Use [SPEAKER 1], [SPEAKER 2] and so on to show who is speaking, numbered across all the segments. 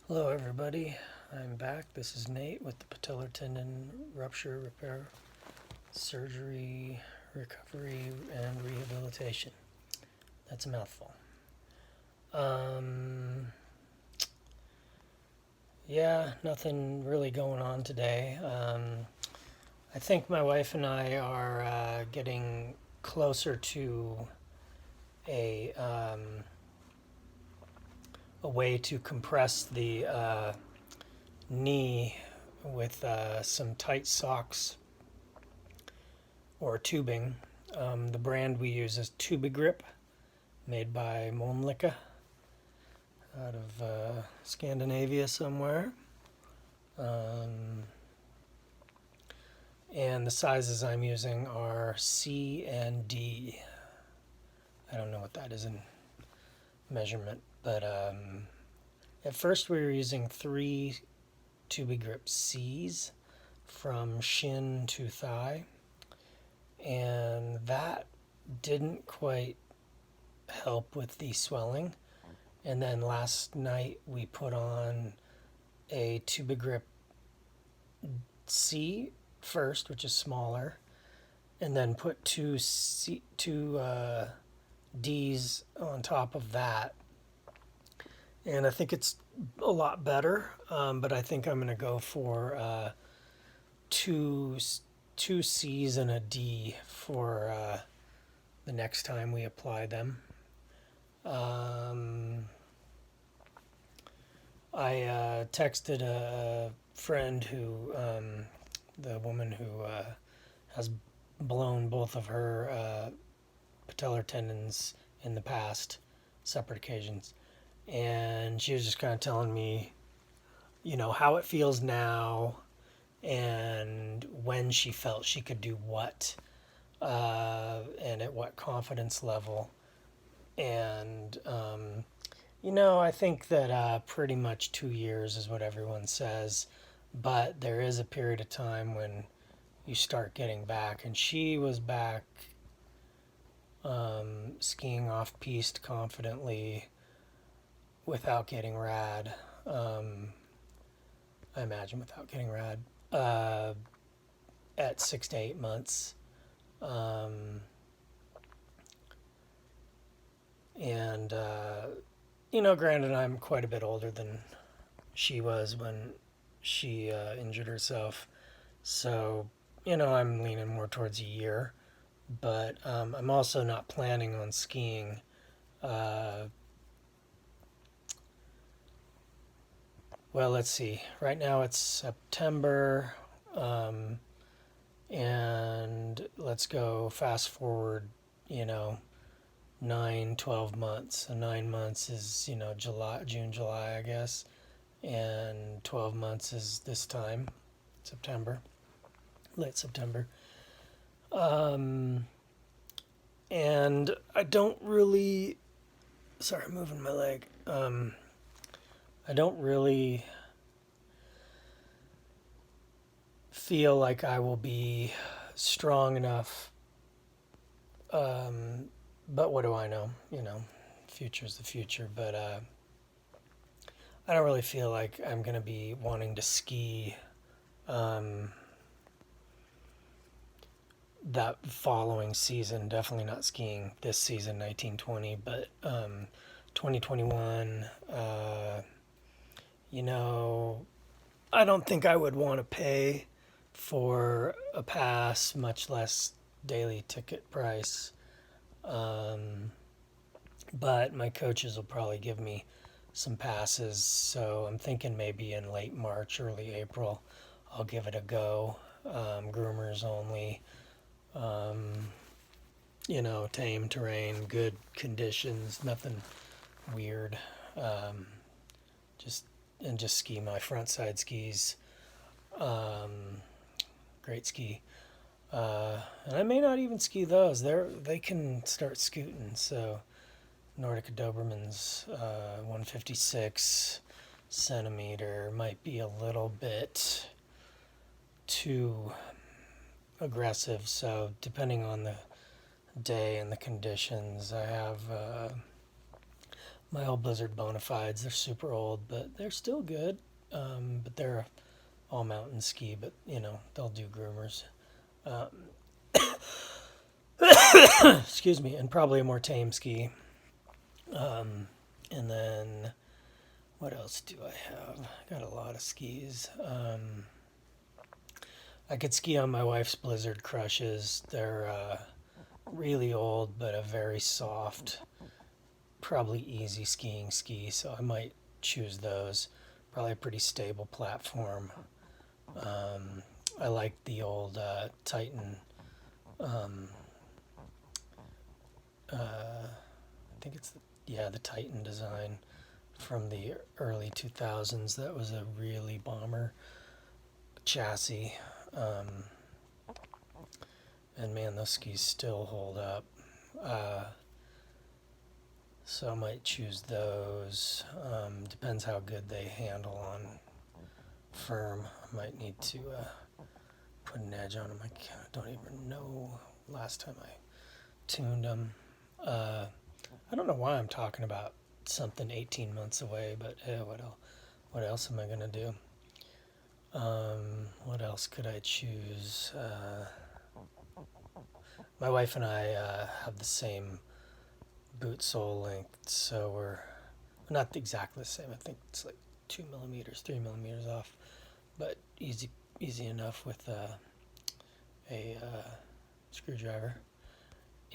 [SPEAKER 1] Hello, everybody. I'm back. This is Nate with the patellar tendon rupture repair, surgery, recovery, and rehabilitation. That's a mouthful. Um, yeah, nothing really going on today. I think my wife and I are getting closer to a a way to compress the knee with some tight socks or tubing. The brand we use is Tubigrip, made by Mölnlycke out of Scandinavia somewhere. Um, and the sizes I'm using are C and D. I don't know what that is in measurement, but at first we were using 3 Tubigrip C's from shin to thigh, and that didn't quite help with the swelling. And then last night we put on a Tubigrip C first, which is smaller, and then put two D's on top of that. And I think it's a lot better, but I think I'm going to go for two two C's and a D for the next time we apply them. Um, I texted a friend who, the woman who has blown both of her patellar tendons in the past, separate occasions, and she was just kind of telling me, how it feels now and when she felt she could do what, and at what confidence level. And I think that pretty much 2 years is what everyone says, but there is a period of time when you start getting back. And she was back skiing off piste confidently without getting rad. I imagine without getting rad at 6 to 8 months. Um, and granted, I'm quite a bit older than she was when she injured herself. So, I'm leaning more towards a year. But I'm also not planning on skiing. Well, let's see. Right now it's September. And let's go fast forward, 9, 12 months. And 9 months is, July, June, July, I guess. And 12 months is this time, September, late September. And I don't really, sorry, I'm moving my leg. I don't really feel like I will be strong enough. But what do I know? Future's the future. But I don't really feel like I'm going to be wanting to ski that following season. Definitely not skiing this season, 1920, but 2021. I don't think I would want to pay for a pass, much less daily ticket price. But my coaches will probably give me some passes, so I'm thinking maybe in late March, early April, I'll give it a go. Groomers only. Tame terrain, good conditions, nothing weird. Just ski my front side skis. Great ski. And I may not even ski those. They can start scooting. So Nordic Doberman's 156 centimeter might be a little bit too aggressive. So depending on the day and the conditions, I have My old Blizzard Bonafides, they're super old, but they're still good. But they're all mountain ski, but they'll do groomers. Um, excuse me, and probably a more tame ski. Um, and then what else do I have? I got a lot of skis. I could ski on my wife's Blizzard Crushes. They're really old, but a very soft, probably easy skiing ski. So I might choose those. Probably a pretty stable platform. Um, I like the old Titan. Um, I think it's the Titan design from the early 2000s. That was a really bomber chassis. Um, and man, those skis still hold up. Uh, so I might choose those. Depends how good they handle on firm. I might need to put an edge on them. I don't even know last time I tuned them. I don't know why I'm talking about something 18 months away, but what else am I going to do? What else could I choose? My wife and I have the same boot sole length, so we're not exactly the same. I think it's like 2 millimeters, 3 millimeters off, but easy enough with a screwdriver.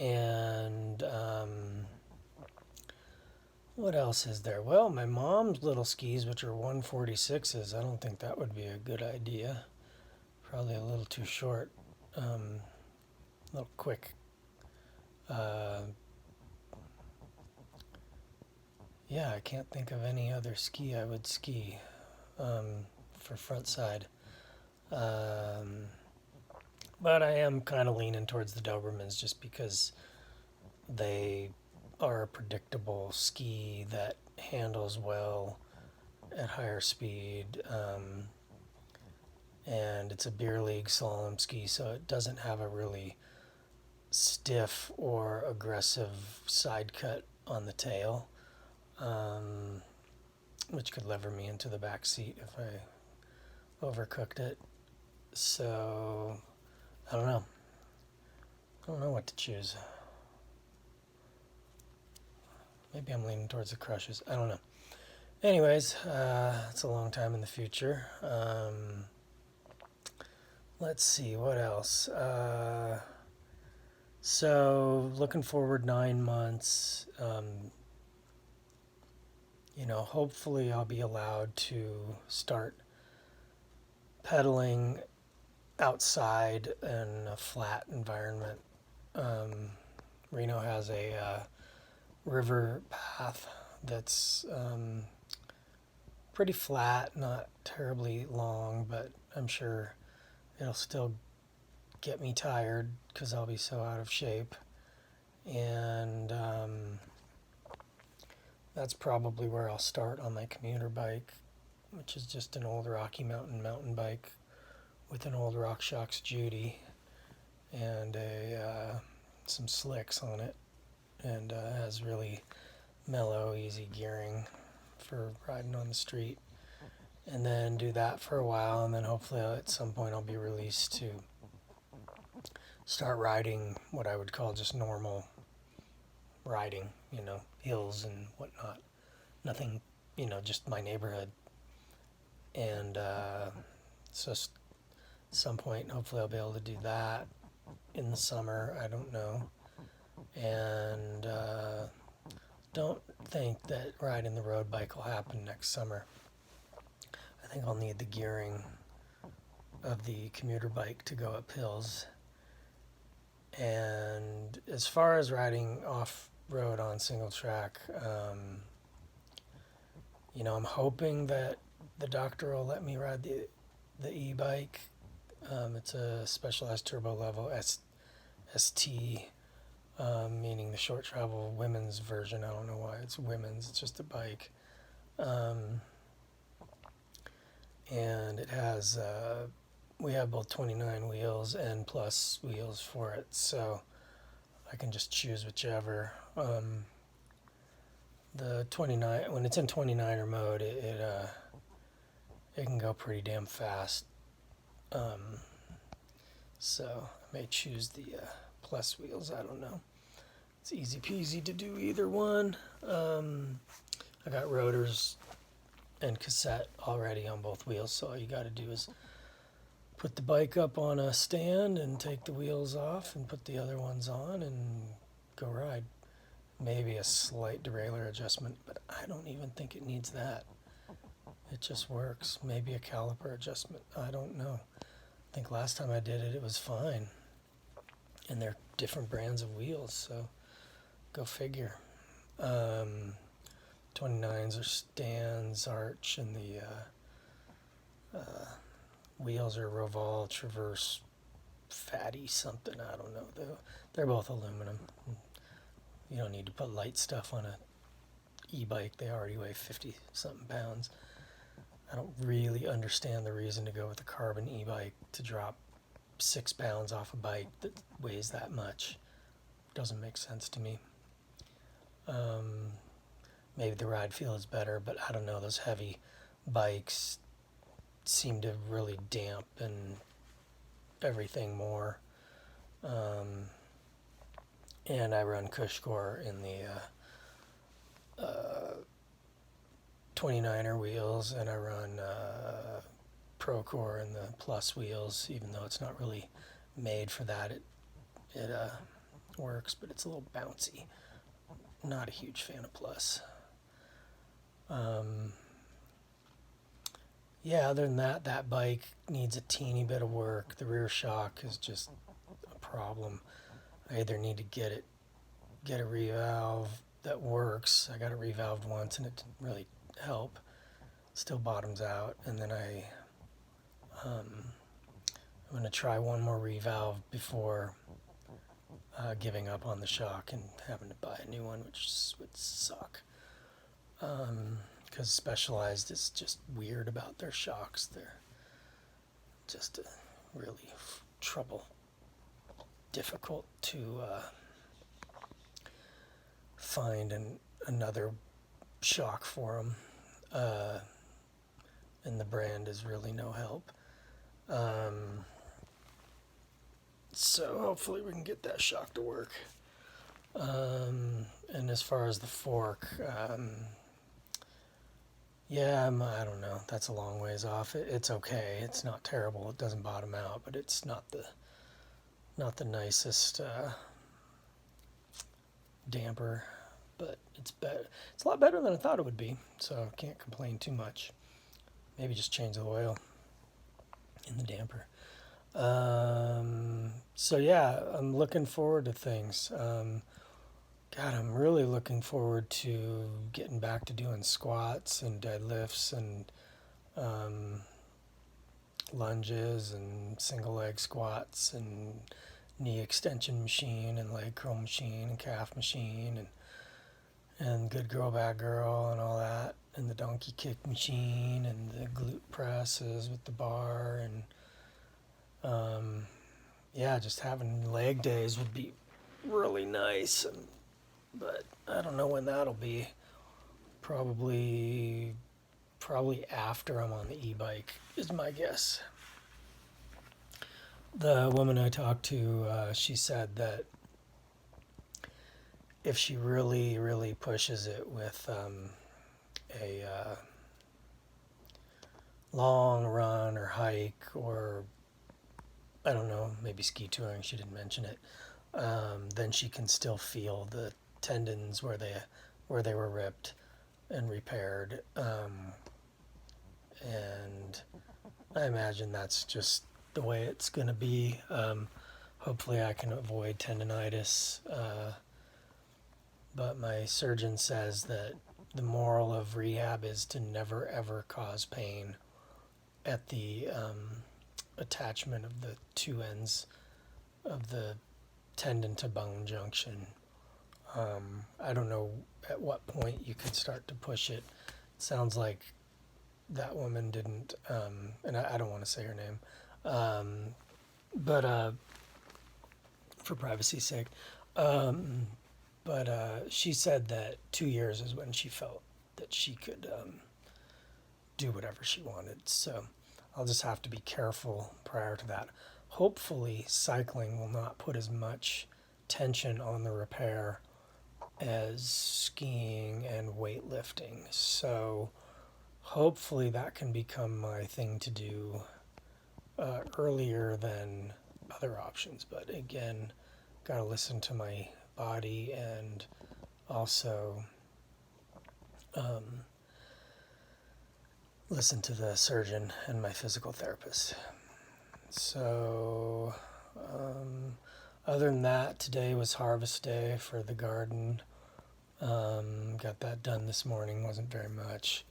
[SPEAKER 1] And what else is there? Well, my mom's little skis, which are 146s, I don't think that would be a good idea. Probably a little too short. A little quick. Yeah, I can't think of any other ski I would ski for front side. But I am kind of leaning towards the Dobermans just because they are a predictable ski that handles well at higher speed. And it's a beer league slalom ski, so it doesn't have a really stiff or aggressive side cut on the tail, which could lever me into the back seat if I overcooked it. So I don't know. I don't know what to choose. Maybe I'm leaning towards the Crushes. I don't know. Anyways, it's a long time in the future. Let's see, what else? So looking forward 9 months. Hopefully I'll be allowed to start pedaling outside in a flat environment. Reno has a river path that's pretty flat, not terribly long, but I'm sure it'll still get me tired because I'll be so out of shape. And that's probably where I'll start on my commuter bike, which is just an old Rocky Mountain mountain bike with an old RockShox Judy and some slicks on it, and has really mellow, easy gearing for riding on the street. And then do that for a while, and then hopefully at some point I'll be released to start riding what I would call just normal riding, hills and whatnot. Nothing, just my neighborhood. And so at some point, hopefully I'll be able to do that in the summer. I don't know. And don't think that riding the road bike will happen next summer. I think I'll need the gearing of the commuter bike to go up hills. And as far as riding off-road on single track, I'm hoping that the doctor will let me ride the e-bike. It's a specialized turbo level ST, meaning the short travel women's version. I don't know why it's women's, it's just a bike. And it has, we have both 29 wheels and plus wheels for it, so I can just choose whichever. The 29, when it's in 29er mode, it can go pretty damn fast. Um, so I may choose the plus wheels. I don't know. It's easy peasy to do either one. I got rotors and cassette already on both wheels, so all you got to do is put the bike up on a stand and take the wheels off and put the other ones on and go ride. Maybe a slight derailleur adjustment, but I don't even think it needs that. It just works. Maybe a caliper adjustment. I don't know. I think last time I did it, it was fine. And they're different brands of wheels, so go figure. 29s are stands, arch, and the wheels are Roval Traverse Fatty something. I don't know. They're both aluminum. You don't need to put light stuff on a e-bike. They already weigh 50 something pounds. I don't really understand the reason to go with a carbon e-bike to drop 6 pounds off a bike that weighs that much. Doesn't make sense to me. Maybe the ride feel is better, but I don't know. Those heavy bikes seem to really dampen everything more. And I run Cushcore in the 29er wheels, and I run Procore in the plus wheels, even though it's not really made for that. It works, but it's a little bouncy. Not a huge fan of plus. Yeah, other than that, that bike needs a teeny bit of work. The rear shock is just a problem. I either need to get a revalve that works. I got it revalved once and it didn't really help. Still bottoms out, and then I'm going to try one more revalve before giving up on the shock and having to buy a new one, which would suck. Because Specialized is just weird about their shocks. They're just really difficult to find another shock for them. And the brand is really no help. So hopefully we can get that shock to work. And as far as the fork, yeah, I don't know. That's a long ways off. It's okay. It's not terrible. It doesn't bottom out, but it's not the nicest damper. But it's a lot better than I thought it would be. So I can't complain too much. Maybe just change the oil in the damper. So yeah, I'm looking forward to things. God, I'm really looking forward to getting back to doing squats and deadlifts and lunges and single leg squats and knee extension machine and leg curl machine and calf machine and good girl, bad girl and all that, and the donkey kick machine and the glute presses with the bar and yeah, just having leg days would be really nice. But I don't know when that'll be. Probably after I'm on the e-bike is my guess. The woman I talked to, she said that if she really, really pushes it with a long run or hike or I don't know, maybe ski touring, she didn't mention it, then she can still feel the tendons where they were ripped and repaired. And I imagine that's just the way it's going to be. Hopefully I can avoid tendonitis. But my surgeon says that the moral of rehab is to never ever cause pain at the attachment of the two ends of the tendon to bone junction. I don't know at what point you could start to push it. It sounds like that woman didn't, and I don't want to say her name, but for privacy's sake, But she said that 2 years is when she felt that she could do whatever she wanted. So I'll just have to be careful prior to that. Hopefully, cycling will not put as much tension on the repair as skiing and weightlifting. So hopefully that can become my thing to do earlier than other options. But again, got to listen to my body and also listen to the surgeon and my physical therapist. So, other than that, today was harvest day for the garden. Got that done this morning, wasn't very much.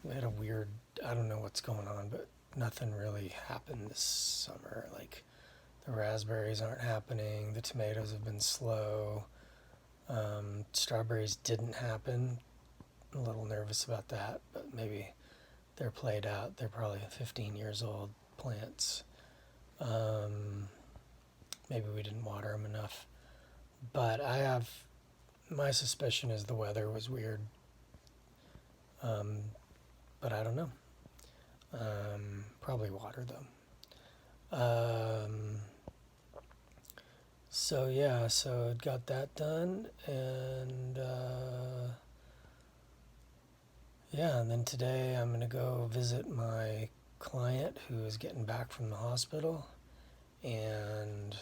[SPEAKER 1] We had a weird, I don't know what's going on, but nothing really happened this summer. Like, the raspberries aren't happening, the tomatoes have been slow, strawberries didn't happen. A little nervous about that, but maybe they're played out. They're probably 15 years old plants. Maybe we didn't water them enough. But my suspicion is the weather was weird. But I don't know. Probably water though. So yeah, so got that done, and yeah, and then today I'm gonna go visit my client who is getting back from the hospital, and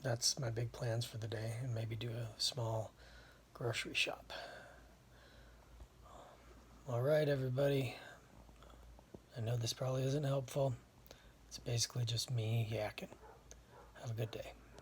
[SPEAKER 1] that's my big plans for the day, and maybe do a small grocery shop. All right, everybody. I know this probably isn't helpful. It's basically just me yakking. Have a good day.